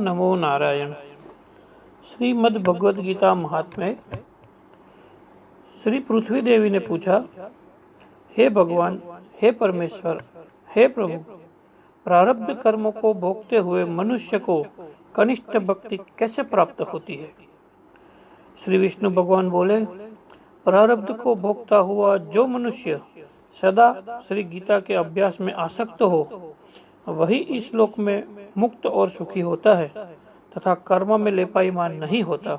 नमो नारायण। श्रीमद् भगवद गीता महात्म्य। श्री पृथ्वी देवी ने पूछा, हे भगवान, हे परमेश्वर, हे प्रभु, प्रारब्ध कर्मों को भोगते हुए मनुष्य को कनिष्ठ भक्ति कैसे प्राप्त होती है? श्री विष्णु भगवान बोले, प्रारब्ध को भोगता हुआ जो मनुष्य सदा श्री गीता के अभ्यास में आसक्त हो, वही इस लोक में मुक्त और सुखी होता है तथा कर्म में लेपायमान नहीं होता।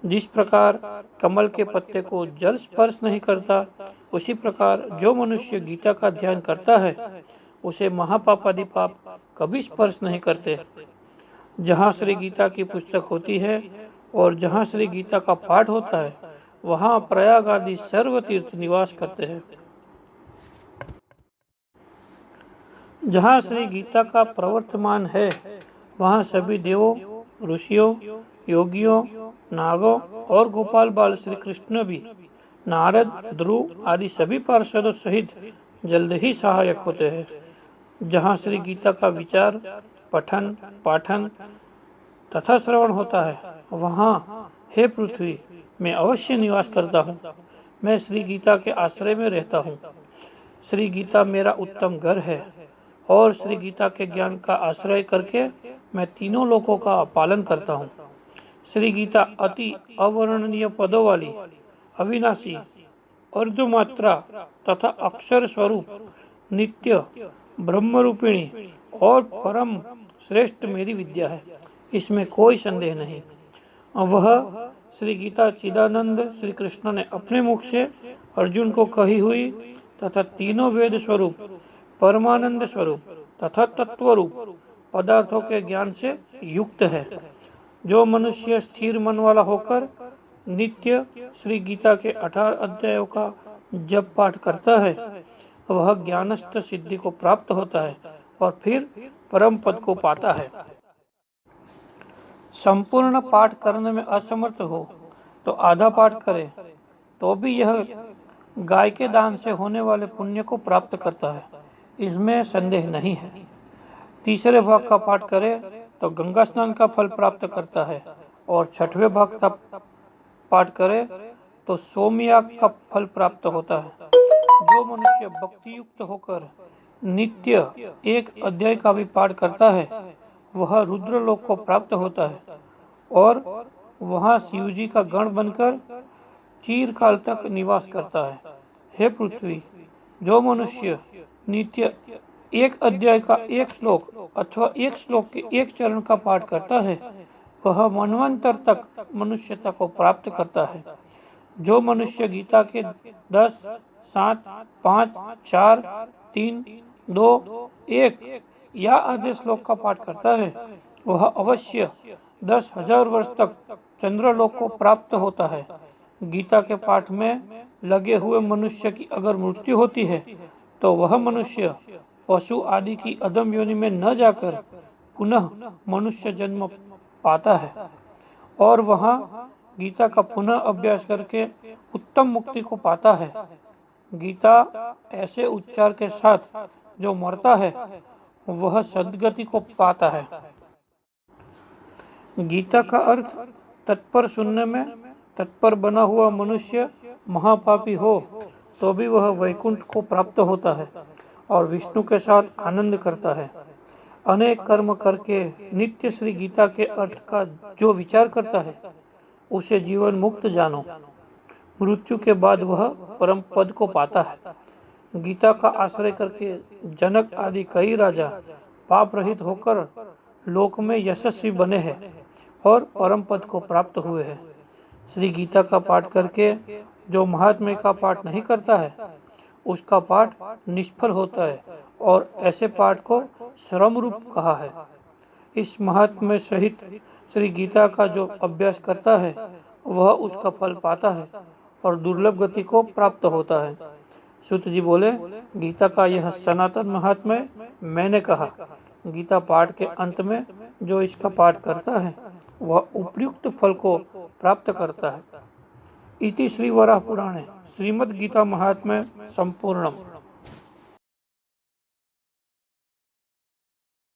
जिस प्रकार कमल के पत्ते को जल स्पर्श नहीं करता, उसी प्रकार जो मनुष्य गीता का ध्यान करता है उसे महापापादि पाप कभी स्पर्श नहीं करते। जहाँ श्री गीता की पुस्तक होती है और जहाँ श्री गीता का पाठ होता है, वहाँ प्रयाग आदि सर्व तीर्थ निवास करते हैं। जहाँ श्री गीता का प्रवर्तमान है, वहाँ सभी देवों, ऋषियों, योगियों, नागों और गोपाल बाल श्री कृष्ण भी, नारद, ध्रुव आदि सभी पार्षदों सहित जल्द ही सहायक होते हैं। जहाँ श्री गीता का विचार, पठन, पाठन तथा श्रवण होता है, वहाँ हे पृथ्वी, मैं अवश्य निवास करता हूँ। मैं श्री गीता के आश्रय में रहता हूँ। श्री गीता मेरा उत्तम घर है और श्री गीता के ज्ञान का आश्रय करके मैं तीनों लोकों का पालन करता हूँ। श्री गीता अति अवर्णनीय पदों वाली, अविनाशी, अर्धमात्रा तथा अक्षर स्वरूप, नित्य, ब्रह्मरूपिणी और परम श्रेष्ठ मेरी विद्या है, इसमें कोई संदेह नहीं। वह श्री गीता चिदानंद श्री कृष्ण ने अपने मुख से अर्जुन को कही हुई तथा तीनों वेद स्वरूप, परमानंद स्वरूप तथा तत्वरूप पदार्थों के ज्ञान से युक्त है। जो मनुष्य स्थिर मन वाला होकर नित्य श्री गीता के 18 अध्यायों का जप पाठ करता है, वह ज्ञानस्थ सिद्धि को प्राप्त होता है और फिर परम पद को पाता है। संपूर्ण पाठ करने में असमर्थ हो तो आधा पाठ करे, तो भी यह गाय के दान से होने वाले पुण्य को प्राप्त करता है, इसमें संदेह नहीं है। तीसरे भाग का पाठ करे तो गंगा स्नान का फल प्राप्त करता है और छठवें भाग का पाठ करे तो सोमयाग का फल प्राप्त होता है। जो मनुष्य भक्ति युक्त होकर नित्य एक अध्याय का भी पाठ करता है, वह रुद्रलोक को प्राप्त होता है और वहाँ शिव जी का गण बनकर चिरकाल तक निवास करता है। हे पृथ्वी, जो मनुष्य नित्य एक अध्याय का एक श्लोक अथवा एक श्लोक के एक चरण का पाठ करता है, वह मनवंतर तक मनुष्यता को प्राप्त करता है। जो मनुष्य गीता के 10, 7, 5, 4, 3, 2, 1 या आधे श्लोक का पाठ करता है, वह अवश्य 10,000 वर्ष तक चंद्रलोक को प्राप्त होता है। गीता के पाठ में लगे हुए मनुष्य की अगर मृत्यु होती है, तो वह मनुष्य पशु आदि की अधम योनि में न जाकर पुनः मनुष्य जन्म पाता है और वहाँ गीता का पुनः अभ्यास करके उत्तम मुक्ति को पाता है। गीता ऐसे उच्चार के साथ जो मरता है, वह सद्गति को पाता है। गीता का अर्थ तत्पर सुनने में तत्पर बना हुआ मनुष्य महापापी हो तो भी वह वैकुंठ को प्राप्त होता है और विष्णु के साथ आनंद करता है। अनेक कर्म करके नित्य श्री गीता के अर्थ का जो विचार करता है, उसे जीवन मुक्त जानो। मृत्यु के बाद वह परम पद को पाता है। गीता का आश्रय करके जनक आदि कई राजा पाप रहित होकर लोक में यशस्वी बने हैं और परम पद को प्राप्त हुए हैं। श्री गीता का पाठ करके जो महात्म्य का पाठ नहीं करता है, उसका पाठ निष्फल होता है और ऐसे पाठ को श्रम रूप कहा है। इस महात्म्य सहित श्री गीता का जो अभ्यास करता है, वह उसका फल पाता है और दुर्लभ गति को प्राप्त होता है। सूत जी बोले, गीता का यह सनातन महात्म्य मैंने कहा। गीता पाठ के अंत में जो इसका पाठ करता है, वह उपयुक्त फल को प्राप्त करता है। इति श्री वराह पुराणे श्रीमद् गीता महात्म्य संपूर्णम।